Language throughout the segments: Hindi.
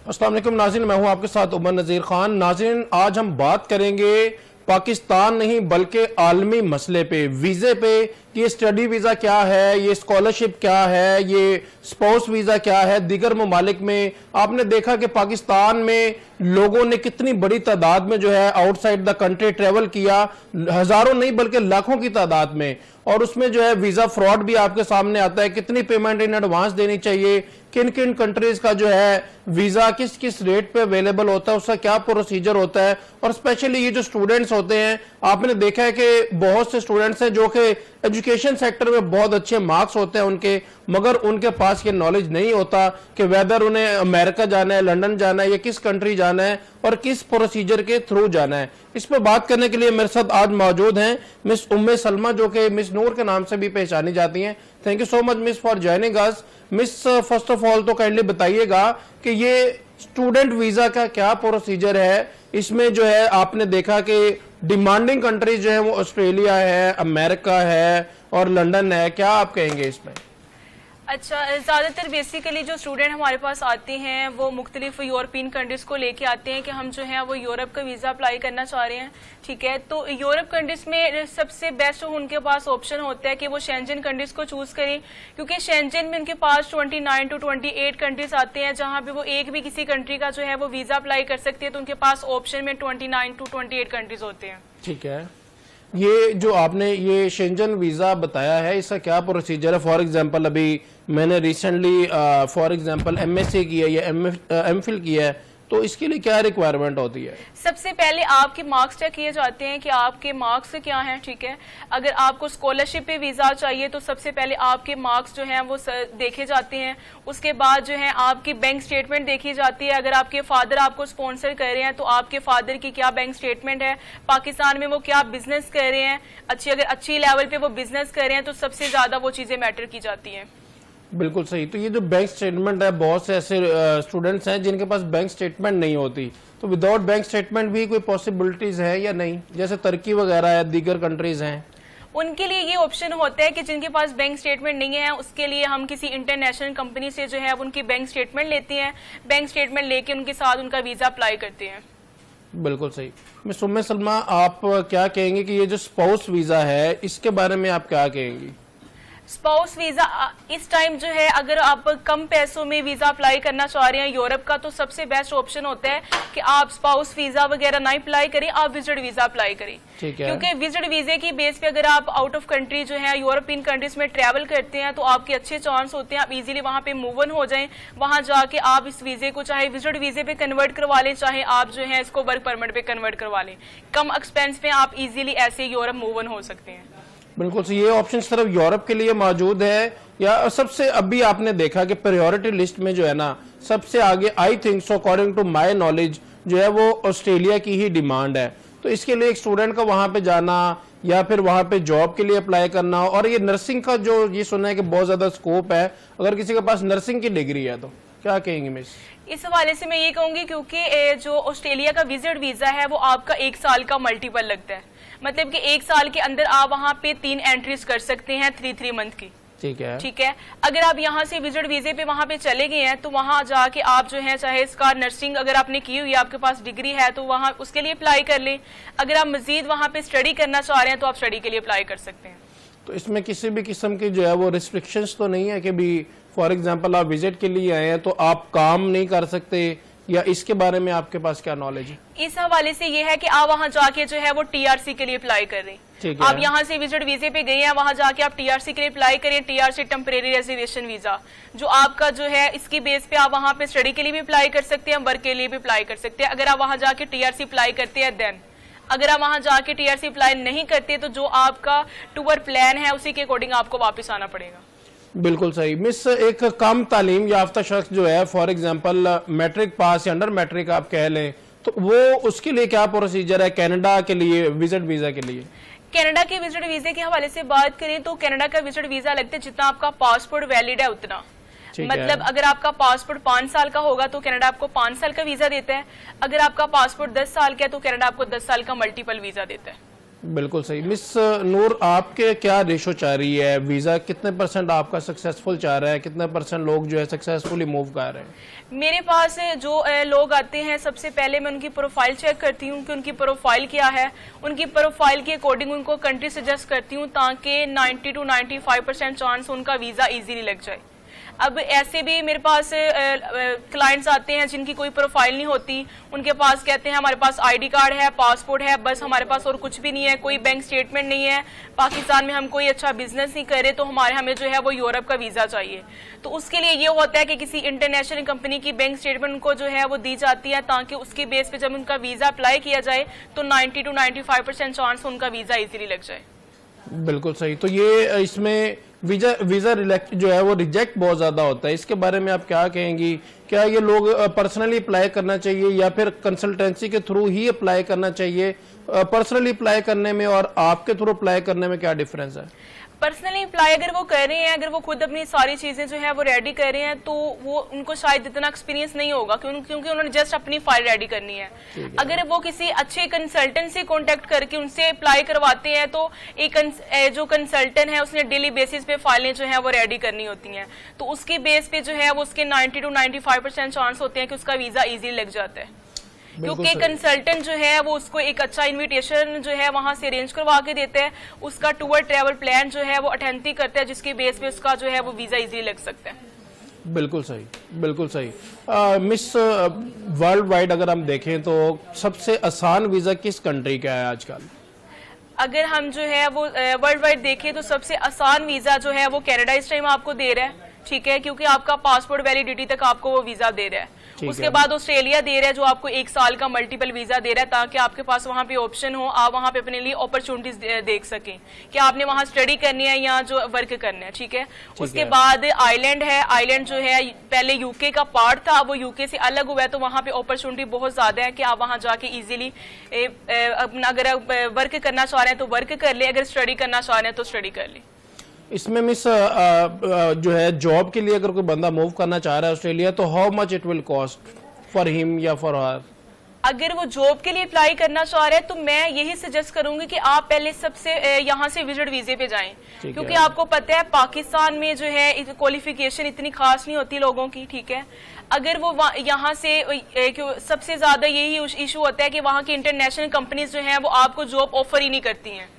अस्सलाम वालेकुम नाज़रीन, मैं हूं आपके साथ उमर नज़ीर खान। नाज़रीन, आज हम बात करेंगे पाकिस्तान नहीं बल्कि आलमी मसले पे, वीज़े पे, कि ये स्टडी वीज़ा क्या है, ये स्कॉलरशिप क्या है, ये स्पाउस वीज़ा क्या है। दीगर ममालिक में आपने देखा कि पाकिस्तान में लोगों ने कितनी बड़ी तादाद में जो है आउटसाइड द कंट्री ट्रेवल किया, हज़ारों नहीं बल्कि लाखों की तादाद में, और उसमें जो है वीज़ा फ्रॉड भी आपके सामने आता है। कितनी पेमेंट इन एडवांस देनी चाहिए, किन किन कंट्रीज का जो है वीज़ा किस किस रेट पे अवेलेबल होता है, उसका क्या प्रोसीजर होता है। और स्पेशली ये जो स्टूडेंट्स होते हैं, आपने देखा है कि बहुत से स्टूडेंट्स हैं जो कि एजुकेशन सेक्टर में बहुत अच्छे मार्क्स होते हैं उनके, मगर उनके पास ये नॉलेज नहीं होता कि वेदर उन्हें अमेरिका जाना है, लंदन जाना है या किस कंट्री जाना है और किस प्रोसीजर के थ्रू जाना है। इस पर बात करने के लिए मेरे साथ आज मौजूद हैं मिस उम्मे सलमा, जो कि मिस नूर के नाम से भी पहचानी जाती हैं। Thank you so much miss for joining us. Miss, first of all तो काइंडली बताइएगा कि ये स्टूडेंट वीजा का क्या प्रोसीजर है। इसमें जो है आपने देखा कि डिमांडिंग कंट्रीज जो है वो ऑस्ट्रेलिया है, अमेरिका है और लंदन है, क्या आप कहेंगे इसमें? अच्छा, ज़्यादातर बेसिकली जो स्टूडेंट हमारे पास आते हैं वो मुख्तलिफ यूरोपियन कंट्रीज़ को लेके आते हैं कि हम जो है वो यूरोप का वीज़ा अप्लाई करना चाह रहे हैं। ठीक है, तो यूरोप कंट्रीज़ में सबसे बेस्ट उनके पास ऑप्शन होता है कि वो शेंजन कंट्रीज़ को चूज़ करें, क्योंकि शेंजन में उनके पास 29 to 28 कंट्रीज़ आते हैं जहाँ पे वो एक भी किसी कंट्री का जो है वो वीज़ा अप्लाई कर सकती है। तो उनके पास ऑप्शन में 29 to 28 कंट्रीज़ होते हैं। ठीक है, ये जो आपने ये शेंजन वीज़ा बताया है, इसका क्या प्रोसीजर है? फॉर एग्जांपल अभी मैंने रिसेंटली फॉर एग्जांपल MSc किया या MPhil किया है, तो इसके लिए क्या रिक्वायरमेंट होती है? सबसे पहले आपके मार्क्स चेक किए जाते हैं कि आपके मार्क्स क्या हैं। ठीक है, अगर आपको स्कॉलरशिप पे वीज़ा चाहिए तो सबसे पहले आपके मार्क्स जो हैं वो देखे जाते हैं। उसके बाद जो है आपकी बैंक स्टेटमेंट देखी जाती है। अगर आपके फादर आपको स्पॉन्सर कर रहे हैं तो आपके फादर की क्या बैंक स्टेटमेंट है, पाकिस्तान में वो क्या बिजनेस कर रहे हैं, अगर अच्छी लेवल पे वो बिजनेस कर रहे हैं तो सबसे ज्यादा वो चीजें मैटर की जाती हैं। बिल्कुल सही। तो ये जो बैंक स्टेटमेंट है, बहुत से ऐसे स्टूडेंट्स हैं जिनके पास बैंक स्टेटमेंट नहीं होती, तो विदाउट बैंक स्टेटमेंट भी कोई पॉसिबिलिटीज है या नहीं, जैसे तुर्की वगैरह है, दीगर कंट्रीज हैं? उनके लिए ये ऑप्शन होता है कि जिनके पास बैंक स्टेटमेंट नहीं है उसके लिए हम किसी इंटरनेशनल कंपनी से जो है उनकी बैंक स्टेटमेंट लेते हैं। बैंक स्टेटमेंट लेके उनके साथ उनका वीजा अप्लाई करते हैं। बिल्कुल सही। मिस उम्मे सलमा, आप क्या कहेंगे कि ये जो स्पाउस वीजा है इसके बारे में आप क्या कहेंगी? स्पाउस वीजा इस टाइम जो है अगर आप कम पैसों में वीजा अप्लाई करना चाह रहे हैं यूरोप का, तो सबसे बेस्ट ऑप्शन होता है कि आप स्पाउस वीजा वगैरह ना अप्लाई करें, आप विजिट वीजा अप्लाई करें। ठीक है, क्योंकि विजिट वीजे की बेस पे अगर आप आउट ऑफ कंट्री जो है यूरोपियन कंट्रीज में ट्रैवल करते हैं तो आपके अच्छे चांस होते हैं आप इजीली वहां पे मूव ऑन हो जाएं। वहां जाके आप इस वीजे को चाहे विजिट वीजे पे कन्वर्ट करवा लें, चाहे आप जो है इसको वर्क परमिट पे कन्वर्ट करवा लें। कम एक्सपेंस पे आप इजीली ऐसे यूरोप मूव ऑन हो सकते हैं। बिल्कुल सही। ये ऑप्शन सिर्फ यूरोप के लिए मौजूद है या सबसे अभी आपने देखा कि प्रायोरिटी लिस्ट में जो है ना सबसे आगे, I think so according to my knowledge, जो है वो ऑस्ट्रेलिया की ही डिमांड है। तो इसके लिए एक स्टूडेंट का वहां पे जाना या फिर वहां पे जॉब के लिए अप्लाई करना, और ये नर्सिंग का जो ये सुना है कि बहुत ज्यादा स्कोप है, अगर किसी के पास नर्सिंग की डिग्री है तो क्या कहेंगे मिस? इस हवाले से मैं ये कहूंगी क्योंकि जो ऑस्ट्रेलिया का विजिट वीजा है वो आपका 1 साल का मल्टीपल लगता है, मतलब कि 1 साल के अंदर आप वहां पे 3 एंट्रीज कर सकते हैं 3 मंथ की। ठीक है, ठीक है, अगर आप यहाँ से विजिट वीजे पे वहां पे चले गए हैं तो वहां जाके आप जो है चाहे इसका नर्सिंग अगर आपने की हुई है, आपके पास डिग्री है तो वहां उसके लिए अप्लाई कर लें। अगर आप मजीद वहां पे स्टडी करना चाह रहे हैं तो आप स्टडी के लिए अप्लाई कर सकते हैं। तो इसमें किसी भी किस्म की जो है वो रिस्ट्रिक्शंस तो नहीं है कि भी फॉर एग्जांपल आप विजिट के लिए आए हैं तो आप काम नहीं कर सकते, या इसके बारे में आपके पास क्या नॉलेज है? इस हवाले से ये है कि आप वहां जाके जो है वो TRC के लिए अप्लाई कर रहे हैं। आप यहाँ से विजिट वीजे पे गए हैं, वहां जाके आप TRC के लिए अप्लाई करें। TRC टेम्परेरी रेजिडेंशियल वीजा जो आपका जो है इसकी बेस पे आप वहां पे स्टडी के लिए भी अप्लाई कर सकते हैं, वर्क के लिए भी अप्लाई कर सकते हैं। अगर आप वहां जाके TRC अप्लाई करते हैं देन, अगर आप वहां जाके TRC अप्लाई नहीं करते तो जो आपका टूर प्लान है उसी के अकॉर्डिंग आपको वापस आना पड़ेगा। बिल्कुल सही। मिस, एक कम तालीम याफ्ता शख्स जो है फॉर एग्जांपल मैट्रिक पास या अंडर मैट्रिक आप कह लें, तो वो उसके लिए क्या प्रोसीजर है कनाडा के लिए विजिट वीजा के लिए? कनाडा के विजिट वीजे के हवाले से बात करें तो कनाडा का विजिट वीजा लगता है जितना आपका पासपोर्ट वैलिड है उतना। मतलब अगर आपका पासपोर्ट 5 साल का होगा तो कनाडा आपको 5 साल का वीजा देता है। अगर आपका पासपोर्ट 10 साल का है तो कनाडा आपको 10 साल का मल्टीपल वीजा देता है। बिल्कुल सही। मिस नूर, आपके क्या रेशो चाह रही है? वीज़ा कितने % आपका सक्सेसफुल चाह रहा है, कितने % लोग जो है सक्सेसफुली मूव कर रहे हैं? मेरे पास जो लोग आते हैं, सबसे पहले मैं उनकी प्रोफाइल चेक करती हूँ कि उनकी प्रोफाइल क्या है। उनकी प्रोफाइल के अकॉर्डिंग उनको कंट्री सजेस्ट करती हूँ ताकि 90 to 95% चांस उनका वीज़ा इजीली लग जाए। अब ऐसे भी मेरे पास क्लाइंट्स आते हैं जिनकी कोई प्रोफाइल नहीं होती, उनके पास कहते हैं हमारे पास आईडी कार्ड है, पासपोर्ट है, बस हमारे पास और कुछ भी नहीं है, कोई बैंक स्टेटमेंट नहीं है, पाकिस्तान में हम कोई अच्छा बिजनेस नहीं कर रहे, तो हमें जो है वो यूरोप का वीज़ा चाहिए। तो उसके लिए ये होता है कि किसी इंटरनेशनल कंपनी की बैंक स्टेटमेंट उनको जो है वो दी जाती है ताकि उसके बेस पे जब उनका वीज़ा अप्लाई किया जाए तो 90 to 95% चांस उनका वीज़ा इजीली लग जाए। बिल्कुल सही। तो ये इसमें वीज़ा जो है वो रिजेक्ट बहुत ज़्यादा होता है, इसके बारे में आप क्या कहेंगी? क्या ये लोग पर्सनली अप्लाई करना चाहिए या फिर कंसल्टेंसी के थ्रू ही अप्लाई करना चाहिए? पर्सनली अप्लाई करने में और आपके थ्रू अप्लाई करने में क्या डिफरेंस है? पर्सनली अप्लाई अगर वो कर रहे हैं, अगर वो खुद अपनी सारी चीजें जो है वो रेडी कर रहे हैं, तो वो उनको शायद इतना एक्सपीरियंस नहीं होगा क्योंकि उन्होंने जस्ट अपनी फाइल रेडी करनी है। अगर वो किसी अच्छे कंसल्टेंट से कांटेक्ट करके उनसे अप्लाई करवाते हैं तो एक जो कंसल्टेंट है उसने डेली बेसिस पे फाइलें जो है वो रेडी करनी होती हैं, तो उसके बेस पे जो है वो उसके 90 to 95% चांस होते हैं कि उसका वीजा इजीली लग जाता है, क्योंकि कंसल्टेंट जो है वो उसको एक अच्छा इनविटेशन जो है वहां से अरेंज करवा के देता है, उसका टूर ट्रैवल प्लान जो है वो अथेंटिक करता है, जिसके बेस पे उसका जो है वो वीजा इजीली लग सकता है। बिल्कुल सही, बिल्कुल सही। मिस वर्ल्ड वाइड अगर हम देखें तो सबसे आसान वीजा किस कंट्री का है आजकल? अगर हम जो है वो वर्ल्ड वाइड देखें तो सबसे आसान वीजा जो है वो कनाडा इस टाइम आपको दे रहा है, ठीक है, क्योंकि आपका पासपोर्ट वैलिडिटी तक आपको वो वीजा दे रहा है। उसके बाद ऑस्ट्रेलिया दे रहा है जो आपको 1 साल का मल्टीपल वीजा दे रहा है ताकि आपके पास वहां पे ऑप्शन हो, आप वहां पे अपने लिए अपॉर्चुनिटीज देख सकें कि आपने वहां स्टडी करनी है या जो वर्क करना है, ठीक है। उसके बाद आइलैंड है, आइलैंड जो है पहले यूके का पार्ट था, वो यूके से अलग हुआ है, तो वहां पे अपॉर्चुनिटी बहुत ज्यादा है कि आप वहां जाके इजीली अपना अगर वर्क करना चाह रहे हैं तो वर्क कर ले, अगर स्टडी करना चाह रहे हैं तो स्टडी कर ले। इसमें मिस जो है जॉब के लिए अगर कोई बंदा मूव करना चाह रहा है ऑस्ट्रेलिया, तो how much it will cost for him या फॉर हर? अगर वो जॉब के लिए अप्लाई करना चाह रहे हैं तो मैं यही सजेस्ट करूंगी कि आप पहले सबसे यहाँ से विजिट वीजे पे जाएं, क्योंकि आपको पता है पाकिस्तान में जो है क्वालिफिकेशन इतनी खास नहीं होती लोगों की, ठीक है। अगर वो यहाँ से सबसे ज्यादा यही इशू होता है कि वहाँ की इंटरनेशनल कंपनीज जो है वो आपको जॉब ऑफर ही नहीं करती हैं,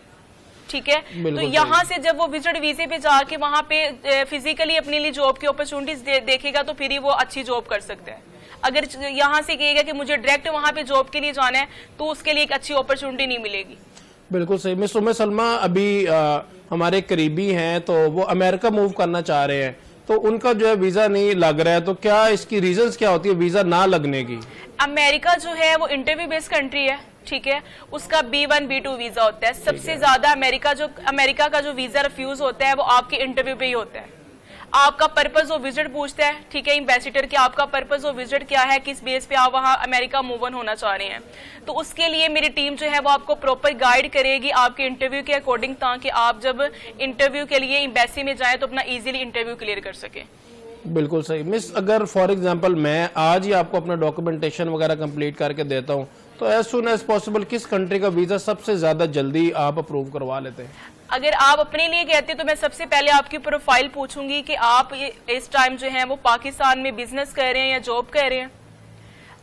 ठीक है। तो यहाँ से जब वो विजिट वीजे पे जाके वहां पे फिजिकली अपने लिए जॉब की अपॉर्चुनिटीज देखेगा तो फिर ही वो अच्छी जॉब कर सकता है। अगर यहाँ से कहेगा कि मुझे डायरेक्ट वहां पे जॉब के लिए जाना है तो उसके लिए एक अच्छी अपॉर्चुनिटी नहीं मिलेगी। बिल्कुल सही। मिस उम्मे सलमा अभी हमारे करीबी हैं, तो वो अमेरिका मूव करना चाह रहे हैं, तो उनका जो है वीजा नहीं लग रहा है, तो क्या इसकी रीजंस क्या होती है वीजा ना लगने की? अमेरिका जो है वो इंटरव्यू बेस्ड कंट्री है, ठीक है, उसका B1 B2 वीजा होता है। सबसे ज्यादा अमेरिका का जो वीजा रिफ्यूज होता है वो आपके इंटरव्यू पे ही होता है। आपका पर्पस वो विजिट पूछता है, ठीक है, एम्बेसडर की आपका पर्पस वो विजिट क्या है, किस बेस पे आप वहां अमेरिका मूव ऑन होना चाह रहे हैं, तो उसके लिए मेरी टीम जो है वो आपको प्रॉपर गाइड करेगी आपके इंटरव्यू के अकॉर्डिंग, ताकि आप जब इंटरव्यू के लिए एम्बेसी में जाए तो अपना इजीली इंटरव्यू क्लियर कर सके। बिल्कुल सही। मिस अगर फॉर एग्जांपल मैं आज ही आपको अपना डॉक्यूमेंटेशन वगैरह कंप्लीट करके देता हूं, तो एज सुन एज पॉसिबल किस कंट्री का वीजा सबसे ज्यादा जल्दी आप अप्रूव करवा लेते हैं? अगर आप अपने लिए कहते हैं तो मैं सबसे पहले आपकी प्रोफाइल पूछूंगी कि आप इस टाइम जो है वो पाकिस्तान में बिजनेस कर रहे हैं या जॉब कर रहे हैं।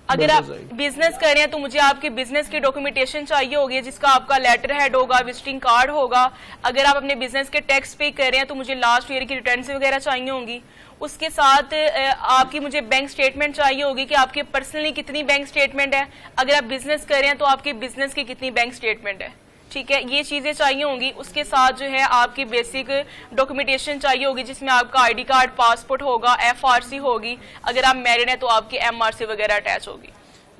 अगर आप बिजनेस कर रहे हैं तो मुझे आपके बिजनेस की डॉक्यूमेंटेशन चाहिए होगी, जिसका आपका लेटर हेड होगा, विजिटिंग कार्ड होगा। अगर आप अपने बिजनेस के टैक्स पे कर रहे हैं तो मुझे लास्ट ईयर की रिटर्न्स वगैरह चाहिए होंगी। उसके साथ आपकी मुझे बैंक स्टेटमेंट चाहिए होगी कि आपके पर्सनली कितनी बैंक स्टेटमेंट है, अगर आप बिजनेस कर रहे हैं तो आपके बिजनेस की कितनी बैंक स्टेटमेंट है, ठीक है, ये चीजें चाहिए होंगी। उसके साथ जो है आपकी बेसिक डॉक्यूमेंटेशन चाहिए होगी, जिसमें आपका आईडी कार्ड, पासपोर्ट होगा, FRC होगी, अगर आप मैरिड हैं तो आपकी MRC वगैरह अटैच होगी।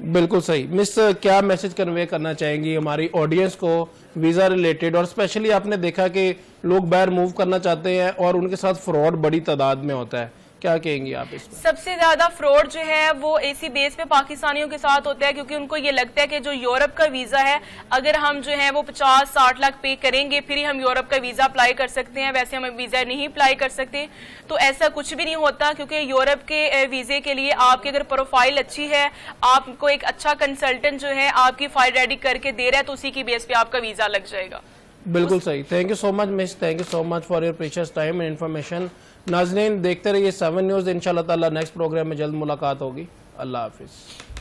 बिल्कुल सही। मिस क्या मैसेज कन्वे करना चाहेंगी हमारी ऑडियंस को वीजा रिलेटेड, और स्पेशली आपने देखा कि लोग बाहर मूव करना चाहते हैं और उनके साथ फ्रॉड बड़ी तादाद में होता है, क्या कहेंगी आप इसमें? सबसे ज्यादा फ्रॉड जो है वो इसी बेस पे पाकिस्तानियों के साथ होता है, क्योंकि उनको ये लगता है कि जो यूरोप का वीजा है, अगर हम जो है वो 50-60 लाख पे करेंगे फिर ही हम यूरोप का वीजा अप्लाई कर सकते हैं, वैसे हम वीजा नहीं अप्लाई कर सकते। तो ऐसा कुछ भी नहीं होता, क्योंकि यूरोप के वीजे के लिए आपकी अगर प्रोफाइल अच्छी है, आपको एक अच्छा कंसल्टेंट जो है आपकी फाइल रेडी करके दे रहा है, तो उसी की बेस पे आपका वीजा लग जाएगा। बिल्कुल सही। Thank you so much miss, thank you so much for your precious time and information. नाज़रीन देखते रहिए 7 न्यूज़। इंशाल्लाह ताला नेक्स्ट प्रोग्राम में जल्द मुलाकात होगी। अल्लाह हाफिज़।